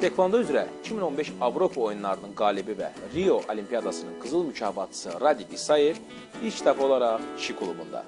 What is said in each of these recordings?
Tekvando üzrə 2015 Avropa oyunlarının qalibi və Rio Olimpiyadasının qızıl mükafatçısı Radik İsayev ilk dəfə olaraq kişi klubunda.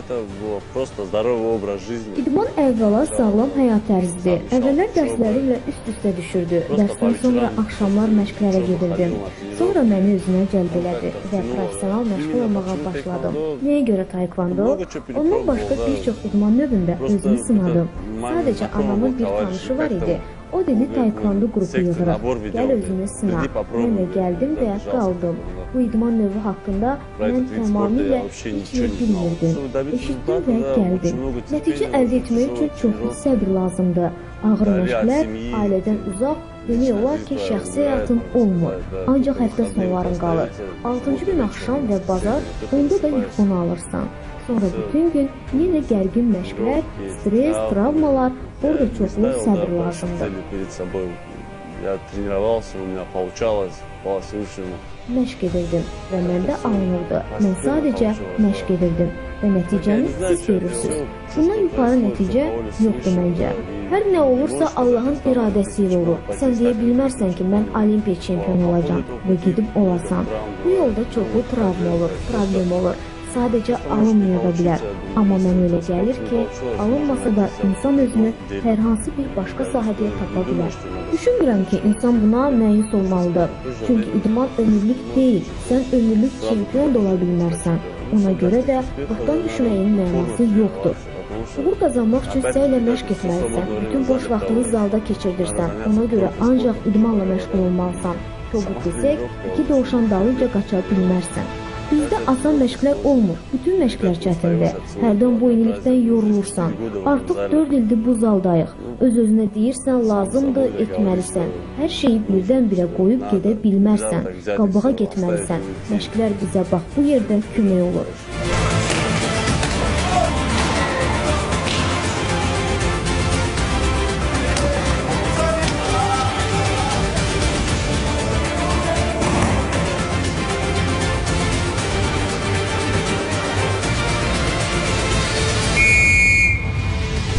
Это был просто здоровый образ жизни. İdman əvvəla sağlam həyat tərzidir. Əvvəllər dərsləri ilə üst-üstə düşürdü. Dərsdən sonra axşamlar məşqlərə gedirdim. Sonra məni özünə cəlb elədi və professional məşğul olmağa başladım. Nəyə görə taekvondo? Ondan başqa bir çox idman növündə özümü sınadım. Sadəcə anamın bir tanışı var idi. O dedi, taekvondo qrupu yığırıq, gəl özünü sına. Mən də gəldim və qaldım. Bu idman növü haqqında mən tamamilə heç nə bilmirdim. Eşitdim və gəldim. Nəticə əldə etmək üçün çoxlu səbr lazımdır. Ağır məşqlər, ailədən uzaq, demək olar ki, şəxsi həyatım olmur. Ancaq həftə sonların qalır. 6-cı gün axşam və bazar, onda da yuxunu alırsan. Sonra bütün gün yenə gərgin məşqlər, stres, travmalar, orada çoxlu səbr lazımdır. Məşq edirdim və məndə alınırdı. Mən sadəcə məşq edirdim və nəticəni siz görürsünüz. Bundan yuxarı nəticə yoxdur məncə. Hər nə olursa Allahın iradəsi ilə olur. Sən deyə bilmərsən ki, mən olimpiya çempionu olacam və gedib olasan. Bu yolda çoxlu travma olur, problem olur. Sadəcə alınmaya da bilər. Amma mən elə gəlir ki, alınmasa da insan özünü hər hansı bir başqa sahədə tapa bilər. Düşünmürəm ki, insan buna məyus olmalıdır. Çünki idman ömürlük deyil. Sən ömürlük çempion da ola bilmərsən. Ona görə də vaxtdan düşməyin mənası yoxdur. Uğur qazanmaq üçün səylə məşq etməlisən. Bütün boş vaxtını zalda keçirdirsən. Ona görə ancaq idmanla məşğul olmalısan. Kobud desək, iki dovşan dalınca qaça bilmərsən. Bizdə asan məşqlər olmur. Bütün məşqlər çətindir. Hərdən bu yenilikdən yorulursan. Artıq 4 ildir bu zaldayıq. Öz-özünə deyirsən, lazımdır, etməlisən. Hər şeyi birdən-birə qoyub gedə bilmərsən. Qabağa getməlisən. Məşqlər bizə bax bu yerdə kömək olur.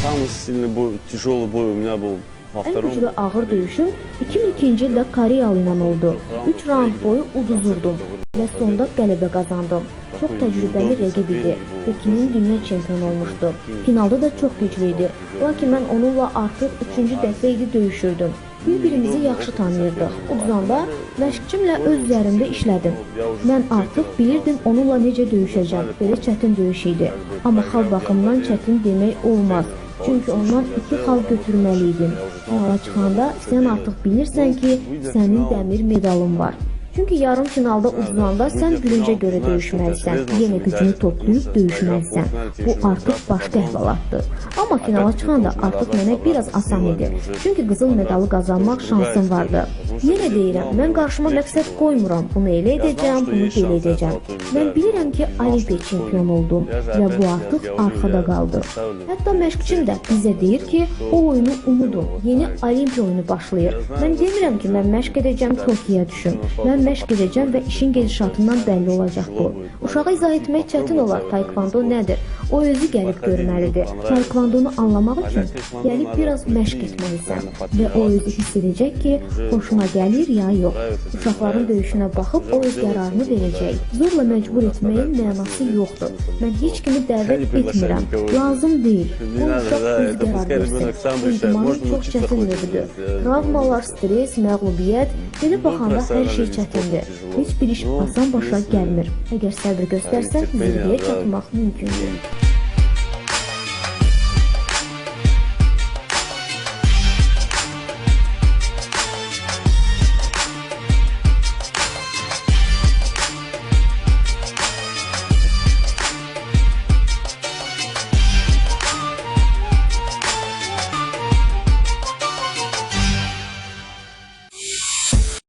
Самый сильный бой, тяжелый бой у меня был во втором. Ən güclü ağır döyüşüm 2002-ci ildə Koreyalı ilə oldu. 3 raund boyu uduzurdum və sonda qələbə qazandım. Çox təcrübəli rəqib idi. Pekinin dünya çempionu olmuşdu. Finalda da çox güclü idi. Lakin mən onunla artıq 3-cü dəfə idi döyüşürdüm. Bir-birimizi yaxşı tanıyırdıq. Uduzanda məşqçimlə öz üzərimdə işlədim. Mən artıq bilirdim onunla necə döyüşəcəm. Belə çətin döyüş idi. Amma xal baxımdan çətin demək olmaz. Çünki ondan 2 xal götürməli idim. Finala çıxanda sən artıq bilirsən ki, sənin dəmir medalın var. Çünki yarım finalda uduzanda sən gülüncə görə döyüşməlisən, yenə gücünü toplayıb döyüşməlisən. Bu artıq başqa əhvalatdır. Amma finala çıxanda artıq mənə biraz asan idi. Çünki qızıl medalı qazanmaq şansım vardı. Yenə deyirəm, mən qarşıma məqsəd qoymuram. Bunu elə edəcəm, bunu belə edəcəm. Mən bilirəm ki, olimpiya çempionu oldum və bu artıq arxada qaldı. Hətta məşqçim də bizə deyir ki, o oyunu unudun, yeni olimpiya oyunu başlayır. Mən demirəm ki, mən məşq edəcəm, Tokyoya düşüm. Mən məşq edəcəm və işin gedişatından bəlli olacaq bu. Uşağa izah etmək çətin olar, taekvondo nədir? O özü gəlib görməlidir. Taekvondonu anlamaq üçün gəlib biraz məşq etməlisən və o özü hiss edəcək ki, xoşuna gəlir ya yox. Uşaqların döyüşünə baxıb o öz qərarını verəcək. Zorla məcbur etməyin mənası yoxdur. Mən heç kimi dəvət etmirəm. Lazım deyil. Bu uşaq öz qərar versin. İdmanın çox çətin növüdür. Travmalar, stres, məğlubiyyət, belə baxanda hər şey çətindir. Heç bir iş asan başa gəlmir. Əgər səbir göstərsən, zirvəyə çatmaq mümkündür.